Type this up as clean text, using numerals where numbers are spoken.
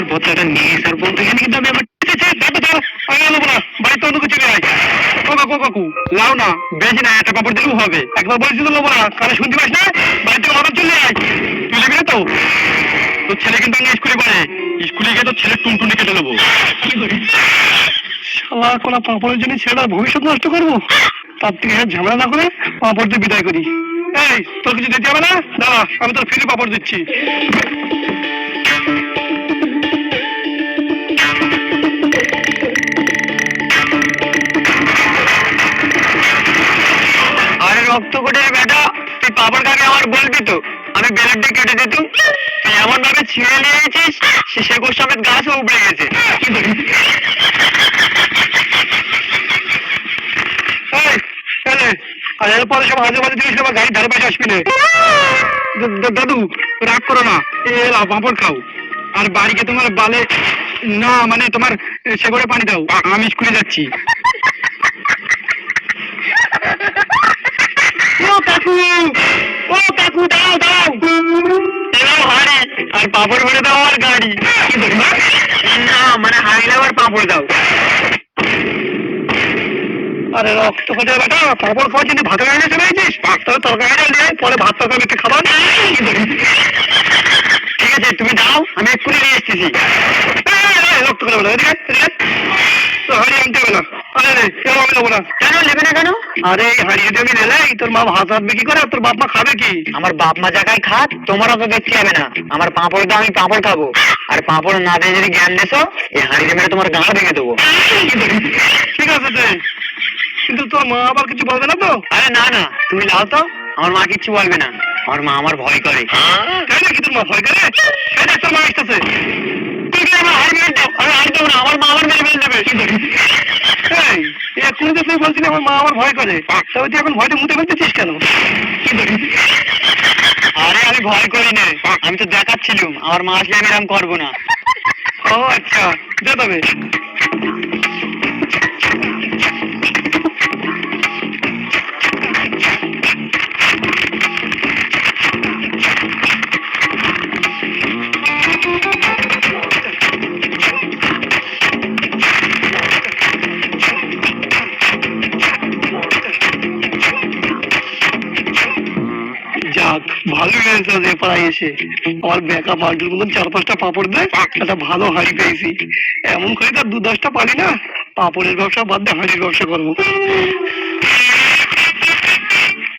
আর বদলাটা নিয়ে স্যার বলতে এখানে কিন্তু আমি আমার বাড়িতে অন্য কিছু নেই। কাকু লাও না, বেশি না, একটা পাপড় দিলেও হবে। একবার বলেছি তো লোবো না, কারণ শুনতে পাস না, বাড়িতে অর্ডার চলে যায়। তুই নেবি না তো? তোর ছেলে কিন্তু আমি স্কুলে পড়ে, স্কুলে গিয়ে তোর ছেলে টুনটুনি কেটে নেবো। কি করি শালা কোলা পাপড়ের জন্য ছেলেটার ভবিষ্যৎ নষ্ট করবো, তার থেকে ঝামেলা না করে পাপড় দিয়ে বিদায় করি। এই তোর কিছু দিতে হবে না, দাঁড়া আমি তোর ফ্রি পাপড় দিচ্ছি। আরে রক্ত কোটের বেটা, তুই পাপড় কাকে আমার বলবি তো, আমি বেলেটটা কেটে দিতুম। তুই এমন ভাবে ছিঁড়ে নিয়েছিস সে গোর সমেত গাছও উপড়ে গেছে। আর এরপরে সব আজে বাজে জিনিস আমার গাড়ির ধারে পাশে আসবি না। দাদু রাগ করো না, এলাও পাঁপড় খাও। আর বাড়িকে তোমার বালে না, মানে তোমার সে করে পানি দাও, আমি স্কুলে যাচ্ছি। ও কাকু, ও কাকু দাও দাও, এলাও হাড়ি আর পাঁপড় ভরে দাও আর গাড়ি। না মানে হাড়ি দাও আর পাঁপড় দাও। আরে রক্ত কোটে বেটা, পাপড় খাওয়ার জন্য ভাতের গাড়ি চলে গেছিস, তবে তরকারি দিয়ে পরে ভাত তরকারি একটু খাবার। ঠিক আছে তুমি দাও, আমি এক্ষুনি নিয়ে এসেছি। রক্ত করে বেটা, হাড়ি আনতে হবে না। আরে কেন আমি নেবো না? কেন নেবে না কেন? আরে এই হাড়ি যদি আমি নিলে তোর মা ভাত হাত বিক্রি করে, আর তোর বাপ মা খাবে কি? আমার বাপ মা জায়গায় খাক, তোমারও তো দেখতে হবে না। আমার পাঁপড় দাও, আমি পাঁপড় খাবো। আর পাঁপড় না দিয়ে যদি জ্ঞান দেছো, এই হাড়ি মেরে তোমার গাঁ ভেঙে দেবো। ঠিক আছে, কিন্তু তোর মা আবার কিছু বলবে না তো? আরে না না, তুমি লাও তো, আমার মা কিচ্ছু বলবে না। আমার মা আমার ভয় করে। তাই নাকি? তোর মা ভয় করে? তোর মা আসতেছে। আমার মা আমার মেরে ফেলে দেবে। এক্ষুনি তো তুই বলছিলি আমার মা আমার ভয় করে, তবে তুই এখন ভয়টা মুতে ফেলতেছিস কেন? আরে আমি ভয় করি না, আমি তো দেখাচ্ছিলাম আমার মা আসলে আমি এরকম করবো না। ও আচ্ছা, যা তবে। যাক ভালো হয়েছে যে পাড়ায় এসে আমার বেকা বাল্টির মতন 4-5টা পাপড় দেয়, একটা ভালো হাড়ি পেয়েছি। এমন করে তার 2-10টা পারি না, পাপড়ের ব্যবসা বাদ দিয়ে হাড়ির ব্যবসা করবো।